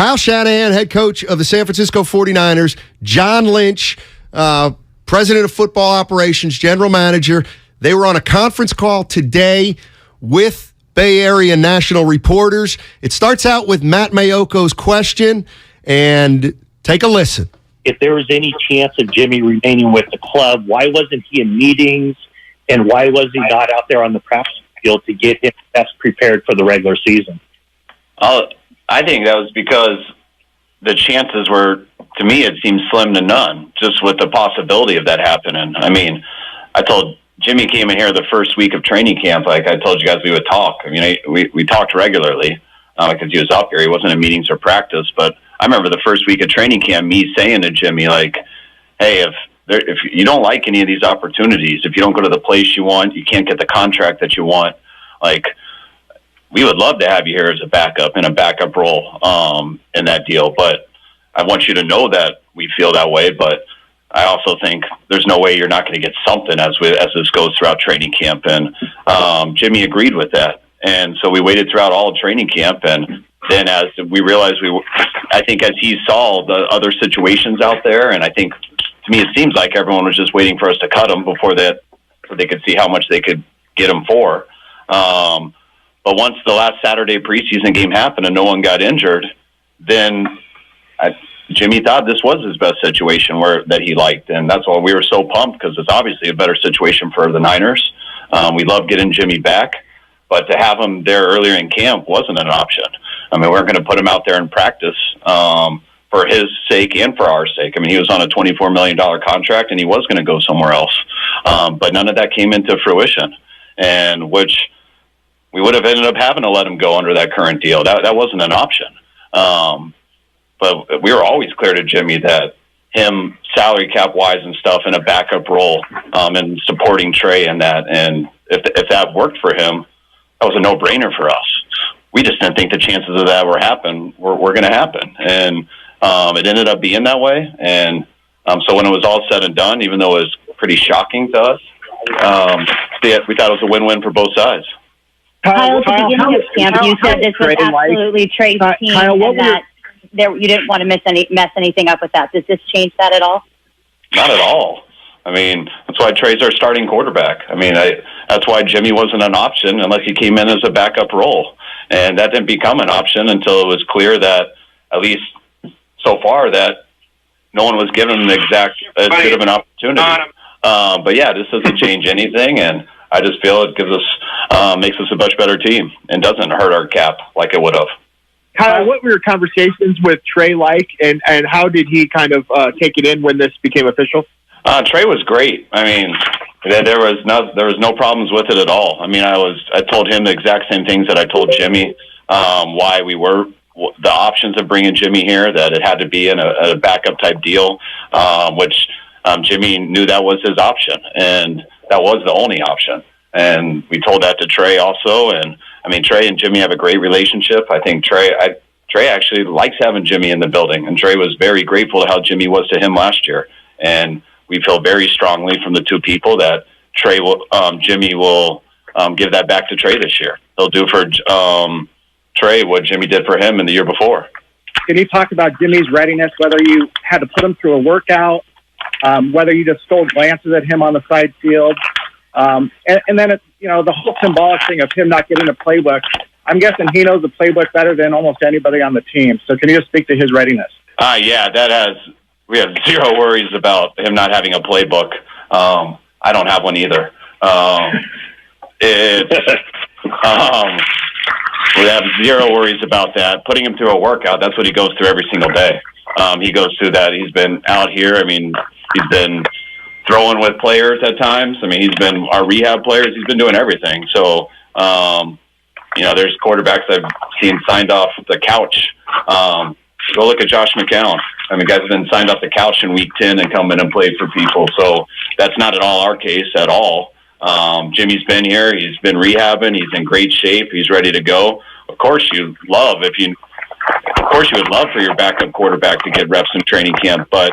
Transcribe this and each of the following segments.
Kyle Shanahan, head coach of the San Francisco 49ers, John Lynch, president of football operations, general manager. They were on a conference call today with Bay Area national reporters. It starts out with Matt Mayoko's question, and take a listen. If there was any chance of Jimmy remaining with the club, why wasn't he in meetings, and why was he not out there on the practice field to get him best prepared for the regular season? I think that was because the chances were, to me, it seemed slim to none, just with the possibility of that happening. I mean, I told Jimmy came in here the first week of training camp, like I told you guys we would talk. I mean, we talked regularly because he was up here. He wasn't in meetings or practice. But I remember the first week of training camp, me saying to Jimmy, like, hey, if you don't like any of these opportunities, if you don't go to the place you want, you can't get the contract that you want, like, we would love to have you here as a backup in a backup role in that deal. But I want you to know that we feel that way. But I also think there's no way you're not going to get something as this goes throughout training camp. And Jimmy agreed with that. And so we waited throughout all of training camp. And then as we realized I think as he saw the other situations out there, and I think to me it seems like everyone was just waiting for us to cut him before that, so they could see how much they could get him for. But once the last Saturday preseason game happened and no one got injured, then Jimmy thought this was his best situation that he liked. And that's why we were so pumped, because it's obviously a better situation for the Niners. We love getting Jimmy back, but to have him there earlier in camp wasn't an option. I mean, we weren't going to put him out there in practice for his sake and for our sake. I mean, he was on a $24 million contract and he was going to go somewhere else. But none of that came into fruition, and which we would have ended up having to let him go under that current deal. That wasn't an option. But we were always clear to Jimmy that him salary cap wise and stuff in a backup role and supporting Trey in that. And if that worked for him, that was a no brainer for us. We just didn't think the chances of that were going to happen. And it ended up being that way. And so when it was all said and done, even though it was pretty shocking to us, we thought it was a win-win for both sides. Kyle, at the beginning of camp, you said this was absolutely Trey's team, and that you didn't want to mess anything up with that. Does this change that at all? Not at all. I mean, that's why Trey's our starting quarterback. I mean, that's why Jimmy wasn't an option unless he came in as a backup role. And that didn't become an option until it was clear that, at least so far, that no one was given as good of an opportunity. But yeah, this doesn't change anything, and I just feel it gives us, makes us a much better team and doesn't hurt our cap like it would have. Kyle, what were your conversations with Trey like, and how did he kind of take it in when this became official? Trey was great. I mean, there was no problems with it at all. I mean, I told him the exact same things that I told Jimmy, why we were the options of bringing Jimmy here, that it had to be in a backup type deal, which Jimmy knew that was his option, and that was the only option. And we told that to Trey also. And I mean, Trey and Jimmy have a great relationship. I think Trey actually likes having Jimmy in the building, and Trey was very grateful to how Jimmy was to him last year. And we feel very strongly from the two people that Jimmy will give that back to Trey this year. He'll do for Trey what Jimmy did for him in the year before. Can you talk about Jimmy's readiness, whether you had to put him through a workout, whether you just stole glances at him on the side field, and then the whole symbolic thing of him not getting a playbook? I'm guessing he knows the playbook better than almost anybody on the team. So can you just speak to his readiness? We have zero worries about him not having a playbook. I don't have one either. We have zero worries about that. Putting him through a workout, that's what he goes through every single day. He goes through that. He's been out here. I mean, he's been throwing with players at times. I mean, he's been our rehab players. He's been doing everything. So, there's quarterbacks I've seen signed off the couch. Go look at Josh McCown. I mean, guys have been signed off the couch in week 10 and come in and played for people. So that's not at all our case at all. Jimmy's been here. He's been rehabbing. He's in great shape. He's ready to go. Of course, you would love for your backup quarterback to get reps in training camp, but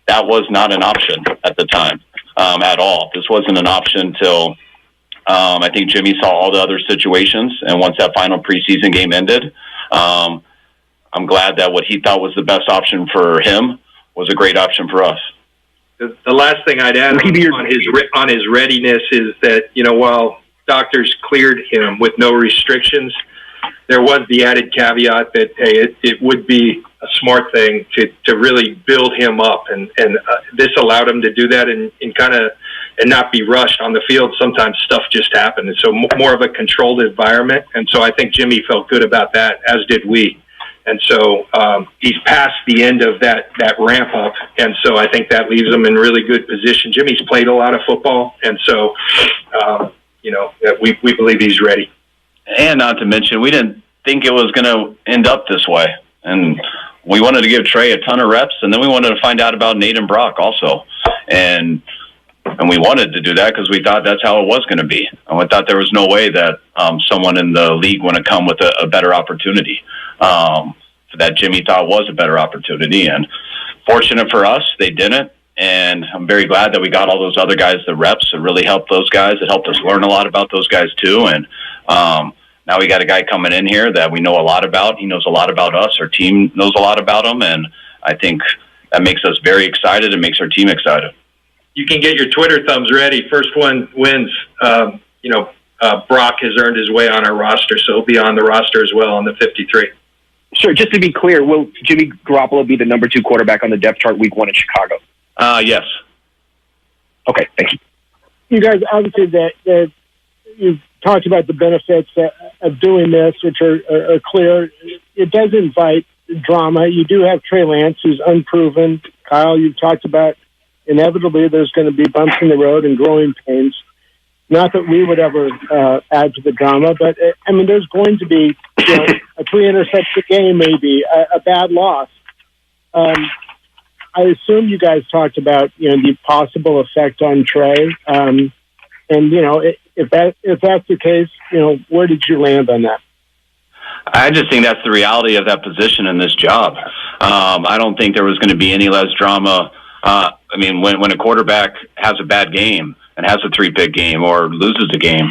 that was not an option at the time at all. This wasn't an option until I think Jimmy saw all the other situations, and once that final preseason game ended, I'm glad that what he thought was the best option for him was a great option for us. The last thing I'd add on his readiness is that, while doctors cleared him with no restrictions, there was the added caveat that, hey, it would be a smart thing to really build him up. And this allowed him to do that and not be rushed on the field. Sometimes stuff just happened. And so more of a controlled environment. And so I think Jimmy felt good about that, as did we. And so he's past the end of that ramp up. And so I think that leaves him in really good position. Jimmy's played a lot of football. And so, we believe he's ready. And not to mention, we didn't think it was going to end up this way. And we wanted to give Trey a ton of reps, and then we wanted to find out about Nate and Brock also. And we wanted to do that because we thought that's how it was going to be. And we thought there was no way that someone in the league would come with a better opportunity that Jimmy thought was a better opportunity. And fortunate for us, they didn't. And I'm very glad that we got all those other guys the reps. It really helped those guys. It helped us learn a lot about those guys too. And now we got a guy coming in here that we know a lot about. He knows a lot about us. Our team knows a lot about him. And I think that makes us very excited and makes our team excited. You can get your Twitter thumbs ready. First one wins. Brock has earned his way on our roster, so he'll be on the roster as well on the 53. Sure. Just to be clear, will Jimmy Garoppolo be the number 2 quarterback on the depth chart week 1 in Chicago? Yes. Okay, thank you. You guys, obviously, that you've talked about the benefits of doing this, which are clear. It does invite drama. You do have Trey Lance, who's unproven. Kyle, you've talked about inevitably there's going to be bumps in the road and growing pains. Not that we would ever add to the drama, but there's going to be a 3-interception game, maybe a bad loss. I assume you guys talked about the possible effect on Trey, and if that's the case, where did you land on that? I just think that's the reality of that position in this job. I don't think there was going to be any less drama. When a quarterback has a bad game and has a 3-pick game or loses a game,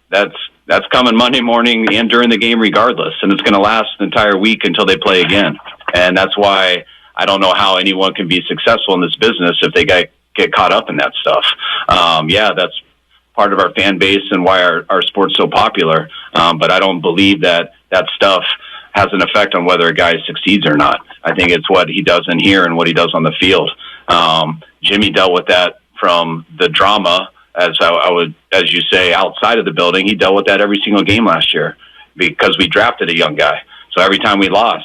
that's coming Monday morning and during the game regardless, and it's going to last the entire week until they play again. And that's why I don't know how anyone can be successful in this business if they get caught up in that stuff. That's part of our fan base and why our sport's so popular. But I don't believe that stuff has an effect on whether a guy succeeds or not. I think it's what he does in here and what he does on the field. Jimmy dealt with that from the drama, as you say, outside of the building. He dealt with that every single game last year because we drafted a young guy. So every time we lost,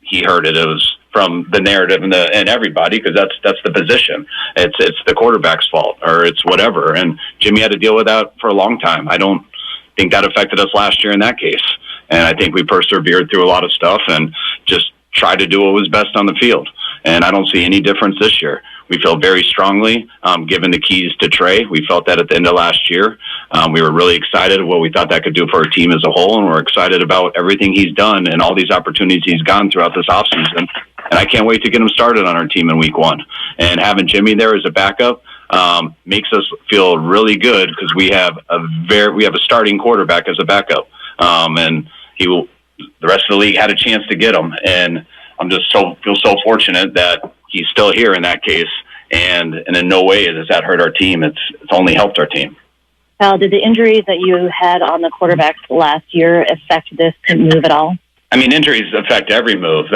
he heard it. It was from the narrative and everybody, because that's the position. It's the quarterback's fault or it's whatever. And Jimmy had to deal with that for a long time. I don't think that affected us last year in that case. And I think we persevered through a lot of stuff and just tried to do what was best on the field. And I don't see any difference this year. We feel very strongly given the keys to Trey. We felt that at the end of last year. We were really excited what we thought that could do for our team as a whole, and we're excited about everything he's done and all these opportunities he's gotten throughout this offseason. And I can't wait to get him started on our team in week 1. And having Jimmy there as a backup makes us feel really good because we have a starting quarterback as a backup, and the rest of the league had a chance to get him. And I'm just feel so fortunate that he's still here in that case. And in no way has that hurt our team. It's only helped our team. Kyle, did the injuries that you had on the quarterbacks last year affect this move at all? Injuries affect every move.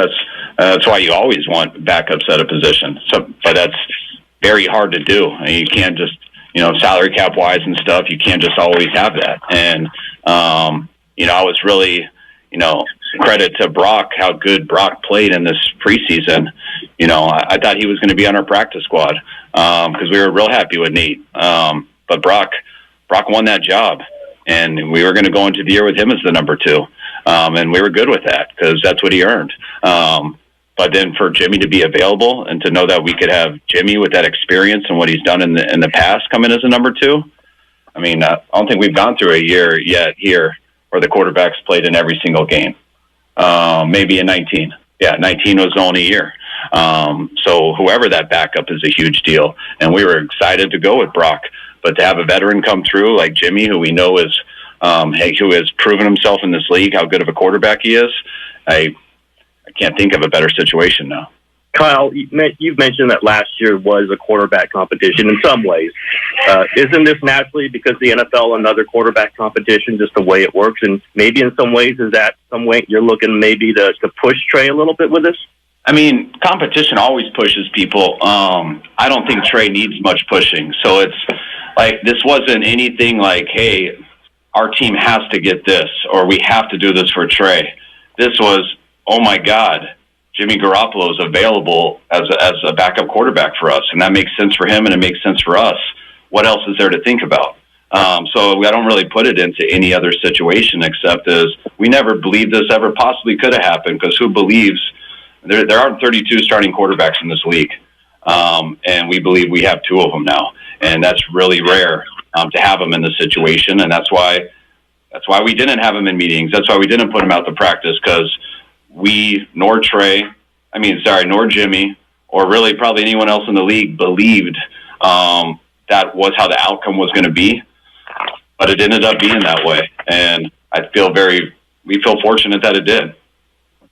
That's why you always want backups at a position. But that's very hard to do. You can't just, salary cap wise and stuff, you can't just always have that. And, I was really, credit to Brock, how good Brock played in this preseason. I thought he was going to be on our practice squad because we were real happy with Nate. But Brock won that job, and we were going to go into the year with him as the number 2. And we were good with that because that's what he earned. But then for Jimmy to be available and to know that we could have Jimmy with that experience and what he's done in the past come in as a number 2, I don't think we've gone through a year yet here where the quarterbacks played in every single game. Maybe in 19. Yeah, 19 was the only year. So whoever that backup is a huge deal. And we were excited to go with Brock. But to have a veteran come through like Jimmy, who we know is who has proven himself in this league, how good of a quarterback he is, I can't think of a better situation now. Kyle, you've mentioned that last year was a quarterback competition in some ways. Isn't this naturally because the NFL another quarterback competition, just the way it works? And maybe in some ways, is that some way you're looking maybe to push Trey a little bit with this? I mean, competition always pushes people. I don't think Trey needs much pushing. So it's like, this wasn't anything like, hey, our team has to get this, or we have to do this for Trey. This was, oh my God, Jimmy Garoppolo is available as a backup quarterback for us, and that makes sense for him and it makes sense for us. What else is there to think about? So I don't really put it into any other situation except as we never believed this ever possibly could have happened, because who believes there aren't 32 starting quarterbacks in this league, and we believe we have 2 of them now, and that's really rare to have them in this situation, and that's why we didn't have him in meetings. That's why we didn't put him out to practice, because nor Jimmy, or really probably anyone else in the league believed that was how the outcome was going to be, but it ended up being that way, and we feel fortunate that it did.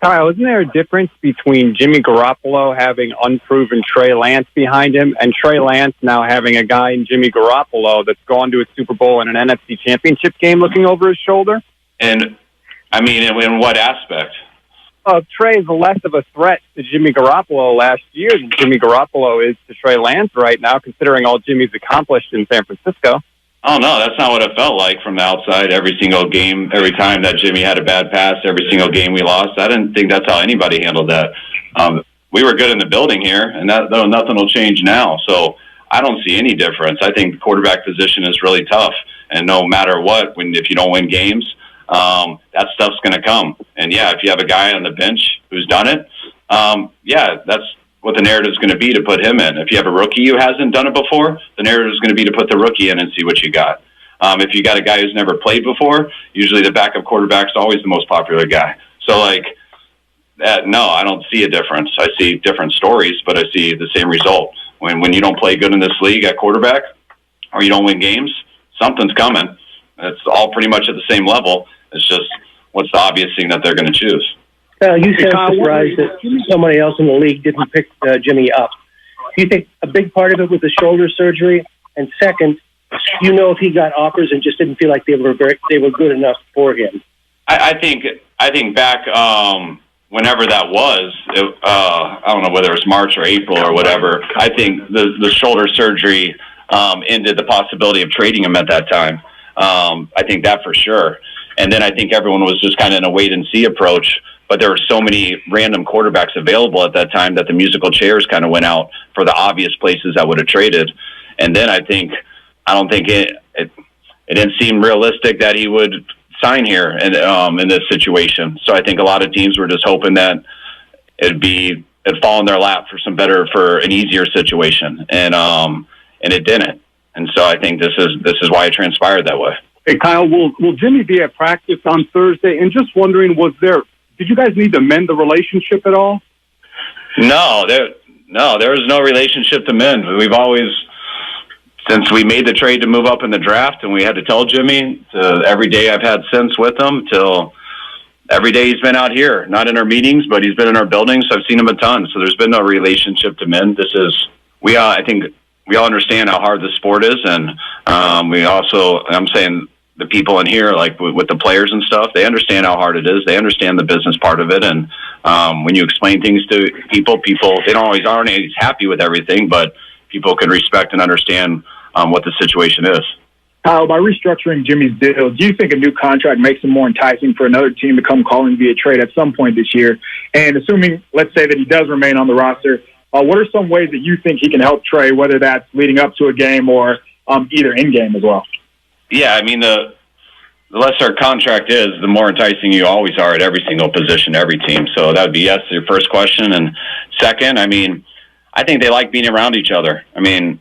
Kyle, isn't there a difference between Jimmy Garoppolo having unproven Trey Lance behind him and Trey Lance now having a guy in Jimmy Garoppolo that's gone to a Super Bowl and an NFC Championship game looking over his shoulder? And, I mean, in what aspect? Trey is less of a threat to Jimmy Garoppolo last year than Jimmy Garoppolo is to Trey Lance right now, considering all Jimmy's accomplished in San Francisco. Oh, no, that's not what it felt like from the outside. Every single game, every time that Jimmy had a bad pass, every single game we lost, I didn't think that's how anybody handled that. We were good in the building here, and nothing will change now. So I don't see any difference. I think the quarterback position is really tough, and no matter what, if you don't win games, that stuff's going to come. And, yeah, if you have a guy on the bench who's done it, that's what the narrative is going to be, to put him in. If you have a rookie who hasn't done it before, the narrative is going to be to put the rookie in and see what you got. If you got a guy who's never played before, usually the backup quarterback's always the most popular guy. So, no, I don't see a difference. I see different stories, but I see the same result. When you don't play good in this league at quarterback, or you don't win games, something's coming. It's all pretty much at the same level. It's just, what's the obvious thing that they're going to choose? You said surprised that somebody else in the league didn't pick Jimmy up. Do you think a big part of it was the shoulder surgery? And second, do you know if he got offers and just didn't feel like they were good enough for him? I think back whenever that was, I don't know whether it was March or April or whatever. I think the shoulder surgery ended the possibility of trading him at that time. I think that for sure. And then I think everyone was just kind of in a wait-and-see approach. But there were so many random quarterbacks available at that time that the musical chairs kind of went out for the obvious places that would have traded. And then I don't think it didn't seem realistic that he would sign here in this situation. So I think a lot of teams were just hoping that it'd fall in their lap for an easier situation, and it didn't. And so I think this is why it transpired that way. Hey, Kyle, will Jimmy be at practice on Thursday? And just wondering, did you guys need to mend the relationship at all? No, there was no relationship to mend. We've always, since we made the trade to move up in the draft, and we had to tell Jimmy, every day I've had since with him, till every day he's been out here, not in our meetings, but he's been in our buildings. So I've seen him a ton. So there's been no relationship to mend. I think we all understand how hard the sport is, and I'm saying, the people in here, like with the players and stuff, they understand how hard it is. They understand the business part of it. And when you explain things to people, they aren't always happy with everything, but people can respect and understand what the situation is. Kyle, by restructuring Jimmy's deal, do you think a new contract makes him more enticing for another team to come calling via trade at some point this year? And assuming, let's say that he does remain on the roster, what are some ways that you think he can help Trey, whether that's leading up to a game or either in-game as well? Yeah, I mean, the less our contract is, the more enticing you always are at every single position, every team. So that would be yes to your first question. And second, I mean, I think they like being around each other. I mean,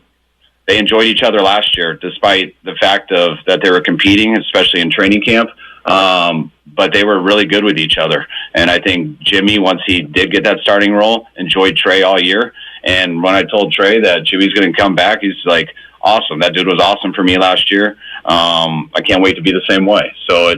they enjoyed each other last year, despite the fact that they were competing, especially in training camp. But they were really good with each other. And I think Jimmy, once he did get that starting role, enjoyed Trey all year. And when I told Trey that Jimmy's going to come back, he's like, awesome. That dude was awesome for me last year. I can't wait to be the same way. So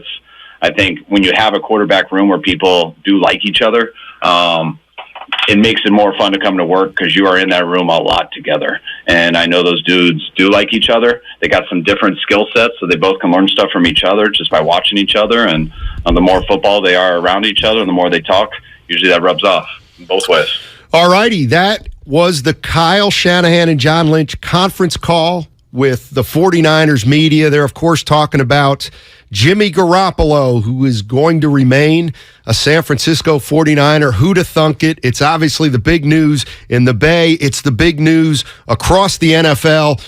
I think when you have a quarterback room where people do like each other, it makes it more fun to come to work because you are in that room a lot together. And I know those dudes do like each other. They got some different skill sets, so they both can learn stuff from each other just by watching each other. And the more football they are around each other, the more they talk, usually that rubs off both ways. All righty, that was the Kyle Shanahan and John Lynch conference call with the 49ers media. They're, of course, talking about Jimmy Garoppolo, who is going to remain a San Francisco 49er. Who'da thunk it? It's obviously the big news in the Bay. It's the big news across the NFL.